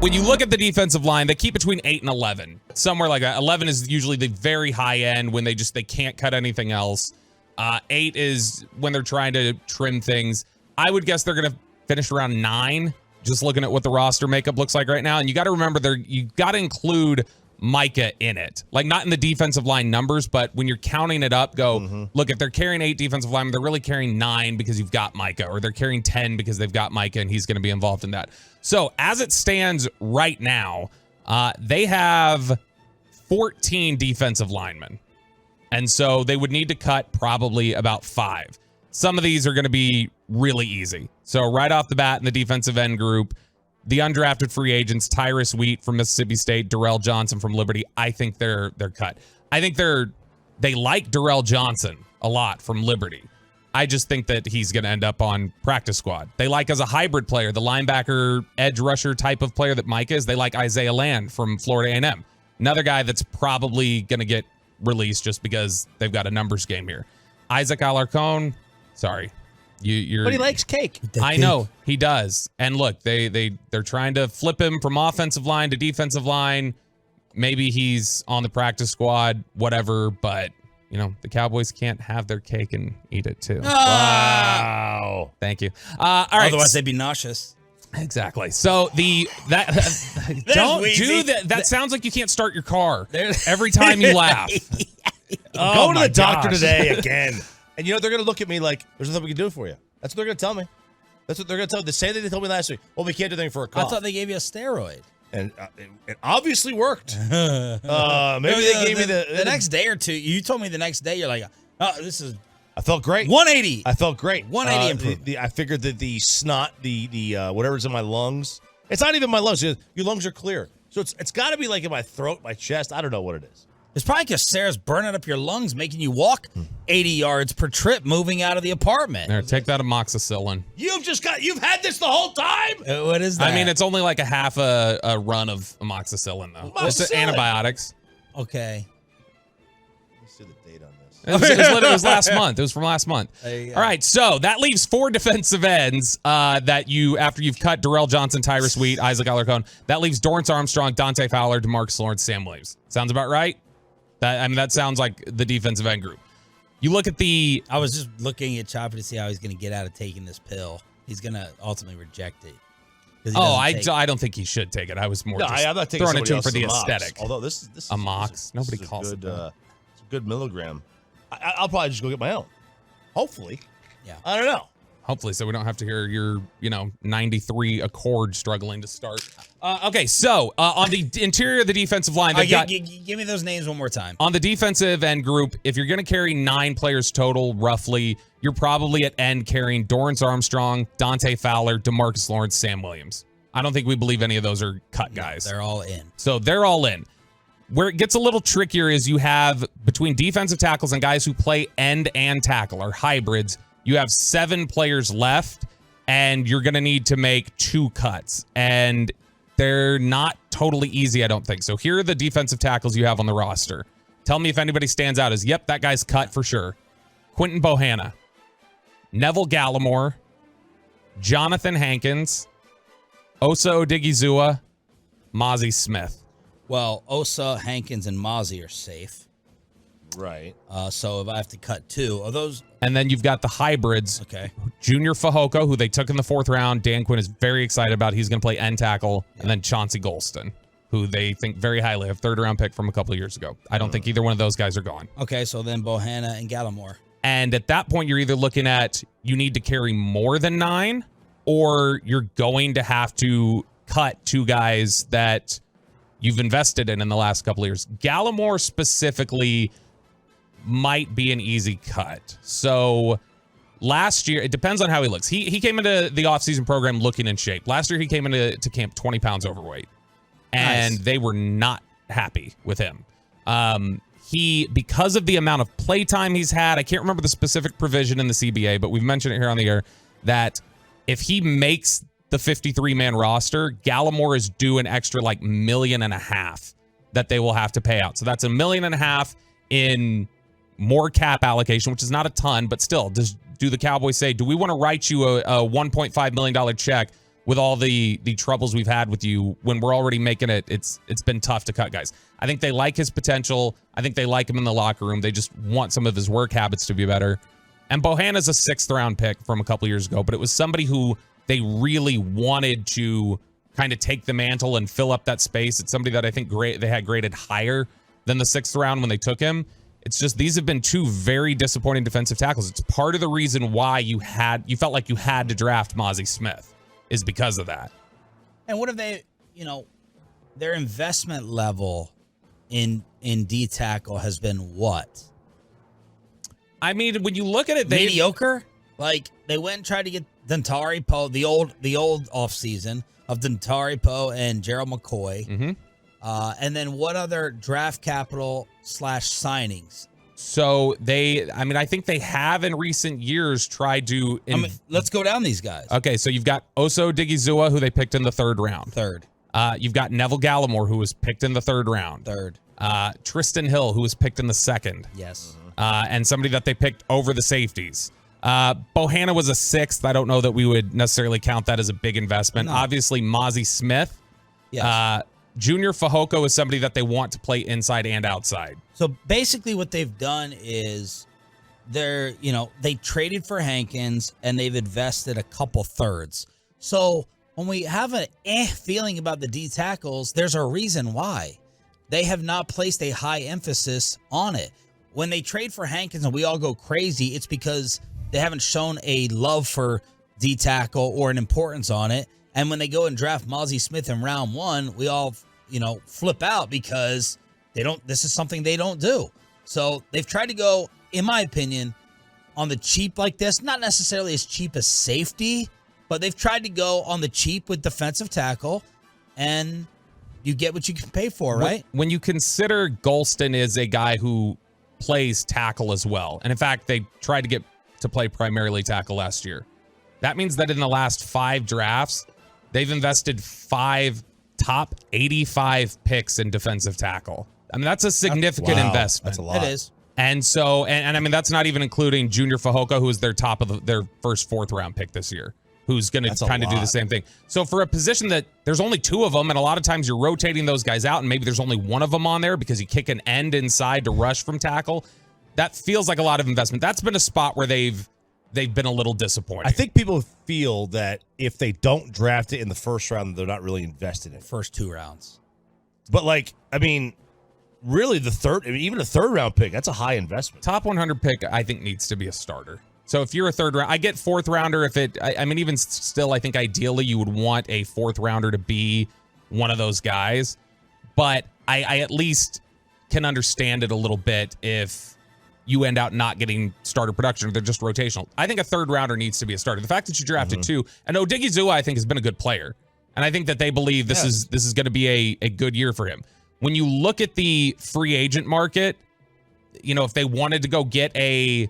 when you look at the defensive line, they keep between 8 and 11. Somewhere like that. 11 is usually the very high end when they can't cut anything else. 8 is when they're trying to trim things. I would guess they're going to finish around 9, just looking at what the roster makeup looks like right now. And you got to remember, you got to include Micah in it. Like, not in the defensive line numbers, but when you're counting it up, look, if they're carrying 8 defensive linemen, they're really carrying 9 because you've got Micah, or they're carrying 10 because they've got Micah and he's going to be involved in that. So as it stands right now, they have 14 defensive linemen. And so they would need to cut probably about 5. Some of these are going to be really easy. So right off the bat in the defensive end group, the undrafted free agents, Tyrus Wheat from Mississippi State, Darrell Johnson from Liberty, I think they're cut. I think they like Darrell Johnson a lot from Liberty. I just think that he's going to end up on practice squad. They like, as a hybrid player, the linebacker, edge rusher type of player that Mike is, they like Isaiah Land from Florida A&M. Another guy that's probably going to get released just because they've got a numbers game here. Isaac Alarcon, sorry. But he likes cake. I know he does. And look, they're trying to flip him from offensive line to defensive line. Maybe he's on the practice squad, whatever. But the Cowboys can't have their cake and eat it too. Wow. Thank you. All right. Otherwise, they'd be nauseous. Exactly. So don't do that. That sounds like you can't start your car every time you laugh. Go to the doctor today again. And they're going to look at me like, there's nothing we can do for you. That's what they're going to tell me. That's what they're going to tell me. The same thing they told me last week. Well, we can't do anything for a cough. I thought they gave you a steroid. And it obviously worked. Maybe they gave me the next day or two. You told me the next day, you're like, oh, this is... I felt great. 180. I felt great. 180 improvement. I figured that the snot, the whatever's in my lungs, it's not even my lungs. Your lungs are clear. So it's got to be like in my throat, my chest. I don't know what it is. It's probably because Sarah's burning up your lungs, making you walk 80 yards per trip moving out of the apartment. There, take that amoxicillin. You've had this the whole time? What is that? I mean, it's only like a half a run of amoxicillin, though. It's antibiotics. Okay. Let's see the date on this. It was last month. It was from last month. All right, so that leaves 4 defensive ends that after you've cut Darrell Johnson, Tyrus Wheat, Isaac Alarcon, that leaves Dorrance Armstrong, Dante Fowler, DeMarcus Lawrence, Sam Williams. Sounds about right? That sounds like the defensive end group. You look at I was just looking at Chopper to see how he's going to get out of taking this pill. He's going to ultimately reject it. I don't think he should take it. I was more I'm not taking throwing it to him for the Mox. aesthetic. Although this is a Mox. Nobody calls it that. It's a good milligram. I'll probably just go get my own. Hopefully. Yeah. I don't know. Hopefully, so we don't have to hear your, 93 Accord struggling to start. Okay, so on the interior of the defensive line, they've got... Give me those names one more time. On the defensive end group, if you're going to carry 9 players total, roughly, you're probably at end carrying Dorrance Armstrong, Dante Fowler, DeMarcus Lawrence, Sam Williams. I don't think we believe any of those are cut guys. They're all in. So they're all in. Where it gets a little trickier is you have, between defensive tackles and guys who play end and tackle, or hybrids, you have 7 players left, and you're going to need to make 2 cuts. And they're not totally easy, I don't think. So here are the defensive tackles you have on the roster. Tell me if anybody stands out as, yep, that guy's cut for sure. Quinton Bohanna, Neville Gallimore, Jonathan Hankins, Osa Odigizua, Mazi Smith. Well, Osa, Hankins, and Mazi are safe. Right. So if I have to cut 2 of those... And then you've got the hybrids. Okay. Junior Fehoko, who they took in the 4th round. Dan Quinn is very excited about. He's going to play end tackle. Yeah. And then Chauncey Golston, who they think very highly of, 3rd round pick from a couple of years ago. I don't think either one of those guys are gone. Okay, so then Bohanna and Gallimore. And at that point, you're either looking at you need to carry more than 9, or you're going to have to cut 2 guys that you've invested in the last couple of years. Gallimore specifically might be an easy cut. So last year, it depends on how he looks. He came into the offseason program looking in shape. Last year, he came into camp 20 pounds overweight, and they were not happy with him. Because of the amount of playtime he's had, I can't remember the specific provision in the CBA, but we've mentioned it here on the air, that if he makes the 53-man roster, Gallimore is due an extra $1.5 million that they will have to pay out. So that's $1.5 million in more cap allocation, which is not a ton, but still, do the Cowboys say, do we want to write you a $1.5 million check with all the troubles we've had with you when we're already making it. It's been tough to cut guys. I think they like his potential. I think they like him in the locker room. They just want some of his work habits to be better. And Bohanna's a 6th-round pick from a couple years ago, but it was somebody who they really wanted to kind of take the mantle and fill up that space. It's somebody that I think they had graded higher than the 6th round when they took him. It's just these have been two very disappointing defensive tackles. It's part of the reason why you felt like you had to draft Mazi Smith is because of that. And what have they, their investment level in D tackle has been what? I mean, when you look at it, mediocre. Like they went and tried to get Dantari Poe, the old offseason of Dantari Poe and Gerald McCoy. Mm-hmm. And then what other draft capital / signings? So I think they have in recent years tried to. Let's go down these guys. Okay, so you've got Oso Digizua, who they picked in the 3rd round. 3rd. You've got Neville Gallimore, who was picked in the 3rd round. 3rd. Tristan Hill, who was picked in the 2nd. Yes. And somebody that they picked over the safeties. Bohanna was a 6th. I don't know that we would necessarily count that as a big investment. No. Obviously, Mazi Smith. Yes. Junior Fehoko is somebody that they want to play inside and outside. So basically what they've done is they traded for Hankins and they've invested a couple 3rds. So when we have an feeling about the D tackles, there's a reason why. They have not placed a high emphasis on it. When they trade for Hankins and we all go crazy, it's because they haven't shown a love for D tackle or an importance on it. And when they go and draft Mazi Smith in round 1, we all, flip out because this is something they don't do. So they've tried to go, in my opinion, on the cheap like this, not necessarily as cheap as safety, but they've tried to go on the cheap with defensive tackle, and you get what you can pay for, right? When you consider Golston is a guy who plays tackle as well, and in fact, they tried to get to play primarily tackle last year. That means that in the last 5 drafts, they've invested 5 top 85 picks in defensive tackle. I mean, that's a significant investment. That's a lot. It is. And so, and I mean, that's not even including Junior Fehoko, who is their top of their first 4th round pick this year, who's going to kind of do the same thing. So for a position that there's only 2 of them, and a lot of times you're rotating those guys out, and maybe there's only one of them on there because you kick an end inside to rush from tackle, that feels like a lot of investment. That's been a spot where they've been a little disappointed. I think people feel that if they don't draft it in the 1st round, they're not really invested in it. First 2 rounds. But really the 3rd, even a 3rd round pick, that's a high investment. Top 100 pick, I think, needs to be a starter. So if you're a 3rd round, I get 4th rounder. Even still, I think ideally you would want a 4th rounder to be one of those guys. But I at least can understand it a little bit if you end out not getting starter production or they're just rotational. I think a 3rd rounder needs to be a starter. The fact that you drafted 2, and Odigizua, I think, has been a good player. And I think that they believe this is going to be a good year for him. When you look at the free agent market, if they wanted to go get a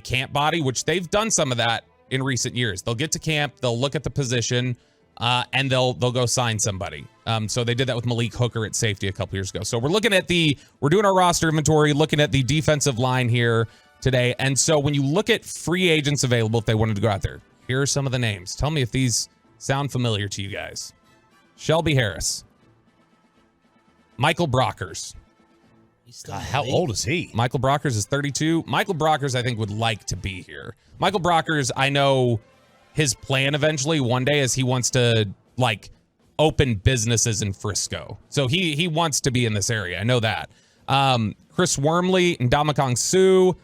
camp body, which they've done some of that in recent years, they'll get to camp, they'll look at the position, and they'll go sign somebody. So they did that with Malik Hooker at safety a couple years ago. So we're doing our roster inventory, looking at the defensive line here today. And so when you look at free agents available, if they wanted to go out there, here are some of the names. Tell me if these sound familiar to you guys. Shelby Harris, Michael Brockers. How old is he? Michael Brockers is 32. Michael Brockers, I think, would like to be here. Michael Brockers, I know his plan eventually one day is he wants to open businesses in Frisco. So he wants to be in this area. I know that. Chris Wormley, Ndamukong Suh,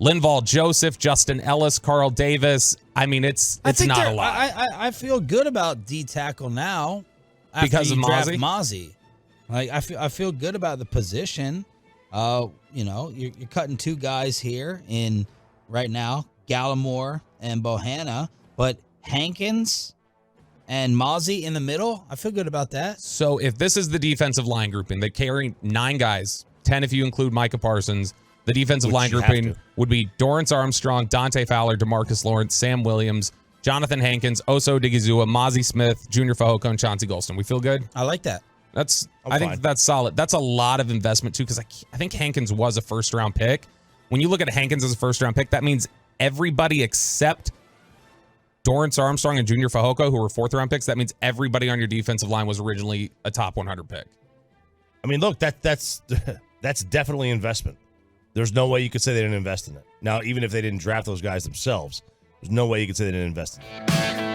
Linval Joseph, Justin Ellis, Carl Davis. I mean, it's not a lot. I feel good about D tackle now because of Mazi. I feel good about the position. You're cutting 2 guys here in right now, Gallimore and Bohanna, but Hankins and Mazi in the middle, I feel good about that. So if this is the defensive line grouping, they carry 9 guys, 10 if you include Micah Parsons. The defensive line grouping would be Dorrance Armstrong, Dante Fowler, DeMarcus Lawrence, Sam Williams, Jonathan Hankins, Oso Digizua, Mazi Smith, Junior Fehoko, and Chauncey Golston. We feel good? I like that. I think that's solid. That's a lot of investment too, because I think Hankins was a 1st round pick. When you look at Hankins as a 1st round pick, that means everybody except Dorrance Armstrong and Junior Fehoko, who were 4th-round picks, that means everybody on your defensive line was originally a top 100 pick. I mean, look, that's definitely investment. There's no way you could say they didn't invest in it. Now, even if they didn't draft those guys themselves, there's no way you could say they didn't invest in it.